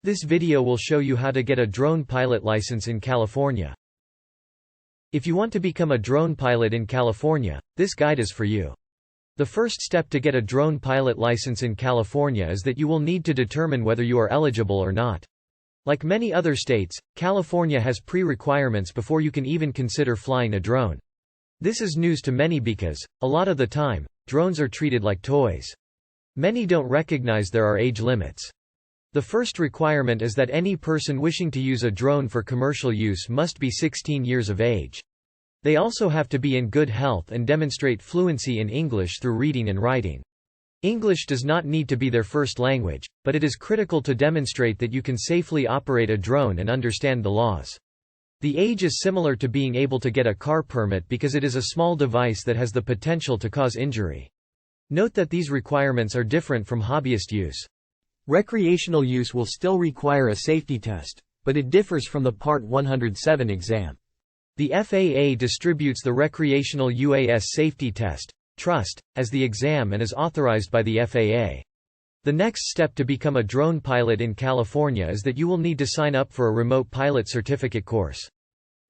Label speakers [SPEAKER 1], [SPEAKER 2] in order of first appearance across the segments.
[SPEAKER 1] This video will show you how to get a drone pilot license in California. If you want to become a drone pilot in California, this guide is for you. The first step to get a drone pilot license in California is that you will need to determine whether you are eligible or not. Like many other states, California has pre-requirements before you can even consider flying a drone. This is news to many because, a lot of the time, drones are treated like toys. Many don't recognize there are age limits. The first requirement is that any person wishing to use a drone for commercial use must be 16 years of age. They also have to be in good health and demonstrate fluency in English through reading and writing. English does not need to be their first language, but it is critical to demonstrate that you can safely operate a drone and understand the laws. The age is similar to being able to get a car permit because it is a small device that has the potential to cause injury. Note that these requirements are different from hobbyist use. Recreational use will still require a safety test, but it differs from the Part 107 exam. The FAA distributes the Recreational UAS Safety Test, TRUST, as the exam and is authorized by the FAA. The next step to become a drone pilot in California is that you will need to sign up for a remote pilot certificate course.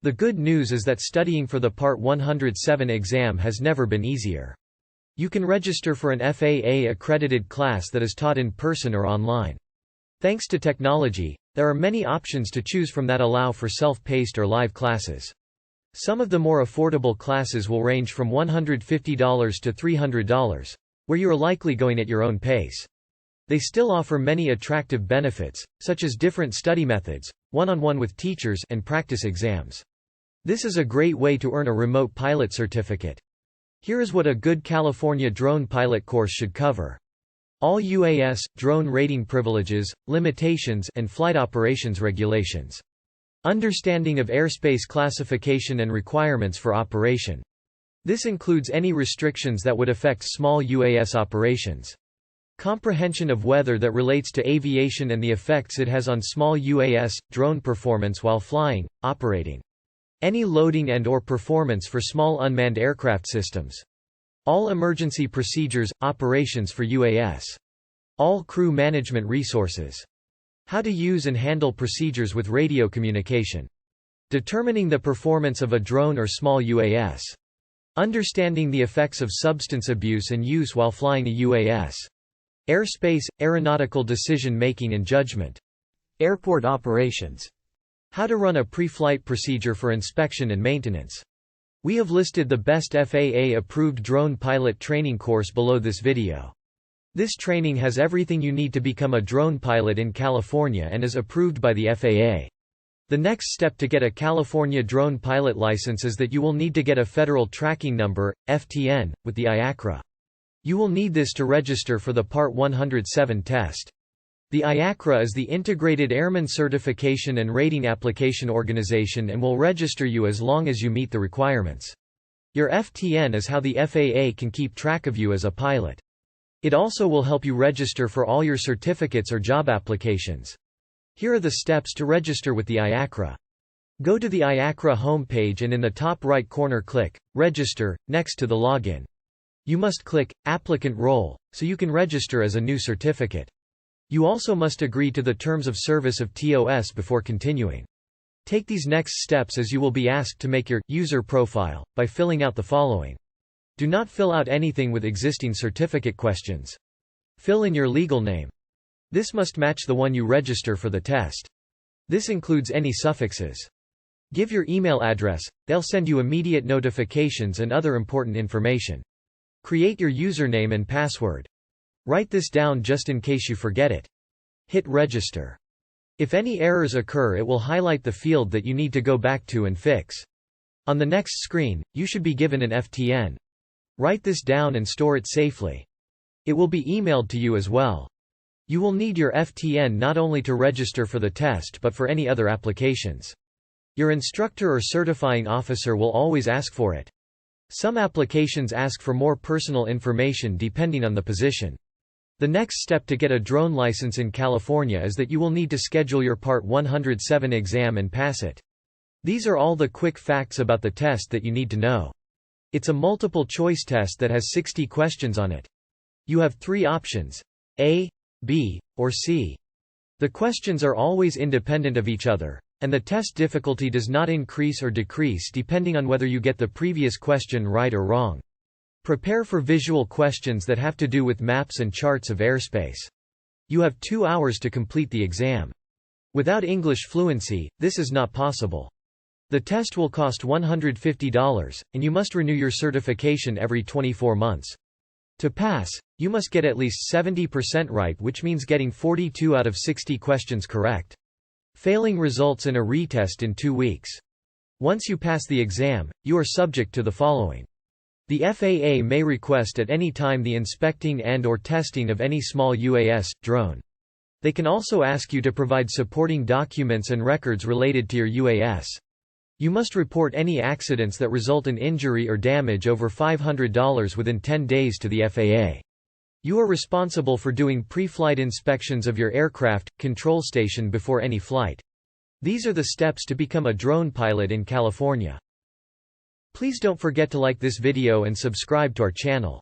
[SPEAKER 1] The good news is that studying for the Part 107 exam has never been easier. You can register for an FAA-accredited class that is taught in person or online. Thanks to technology, there are many options to choose from that allow for self-paced or live classes. Some of the more affordable classes will range from $150 to $300, where you are likely going at your own pace. They still offer many attractive benefits, such as different study methods, one-on-one with teachers, and practice exams. This is a great way to earn a remote pilot certificate. Here is what a good California drone pilot course should cover. All UAS, drone rating privileges, limitations, and flight operations regulations. Understanding of airspace classification and requirements for operation. This includes any restrictions that would affect small UAS operations. Comprehension of weather that relates to aviation and the effects it has on small UAS, drone performance while flying, operating. Any loading and/or performance for small unmanned aircraft systems. All emergency procedures, operations for UAS. All crew management resources. How to use and handle procedures with radio communication. Determining the performance of a drone or small UAS. Understanding the effects of substance abuse and use while flying a UAS. Airspace, aeronautical decision-making and judgment. Airport operations. How to run a pre-flight procedure for inspection and maintenance. We have listed the best FAA-approved drone pilot training course below this video. This training has everything you need to become a drone pilot in California and is approved by the FAA. The next step to get a California drone pilot license is that you will need to get a Federal Tracking Number, FTN, with the IACRA. You will need this to register for the Part 107 test. The IACRA is the Integrated Airman Certification and Rating Application Organization and will register you as long as you meet the requirements. Your FTN is how the FAA can keep track of you as a pilot. It also will help you register for all your certificates or job applications. Here are the steps to register with the IACRA. Go to the IACRA homepage and in the top right corner click Register, next to the login. You must click Applicant Role, so you can register as a new certificate. You also must agree to the terms of service of TOS before continuing. Take these next steps as you will be asked to make your user profile by filling out the following. Do not fill out anything with existing certificate questions. Fill in your legal name. This must match the one you register for the test. This includes any suffixes. Give your email address, they'll send you immediate notifications and other important information. Create your username and password. Write this down just in case you forget it. Hit register. If any errors occur, it will highlight the field that you need to go back to and fix. On the next screen, you should be given an FTN. Write this down and store it safely. It will be emailed to you as well. You will need your FTN not only to register for the test but for any other applications. Your instructor or certifying officer will always ask for it. Some applications ask for more personal information depending on the position. The next step to get a drone license in California is that you will need to schedule your Part 107 exam and pass it. These are all the quick facts about the test that you need to know. It's a multiple-choice test that has 60 questions on it. You have 3 options: A, B, or C. The questions are always independent of each other, and the test difficulty does not increase or decrease depending on whether you get the previous question right or wrong. Prepare for visual questions that have to do with maps and charts of airspace. You have 2 hours to complete the exam. Without English fluency, this is not possible. The test will cost $150, and you must renew your certification every 24 months. To pass, you must get at least 70% right, which means getting 42 out of 60 questions correct. Failing results in a retest in 2 weeks. Once you pass the exam, you are subject to the following. The FAA may request at any time the inspecting and/or testing of any small UAS, drone. They can also ask you to provide supporting documents and records related to your UAS. You must report any accidents that result in injury or damage over $500 within 10 days to the FAA. You are responsible for doing pre-flight inspections of your aircraft control station before any flight. These are the steps to become a drone pilot in California. Please don't forget to like this video and subscribe to our channel.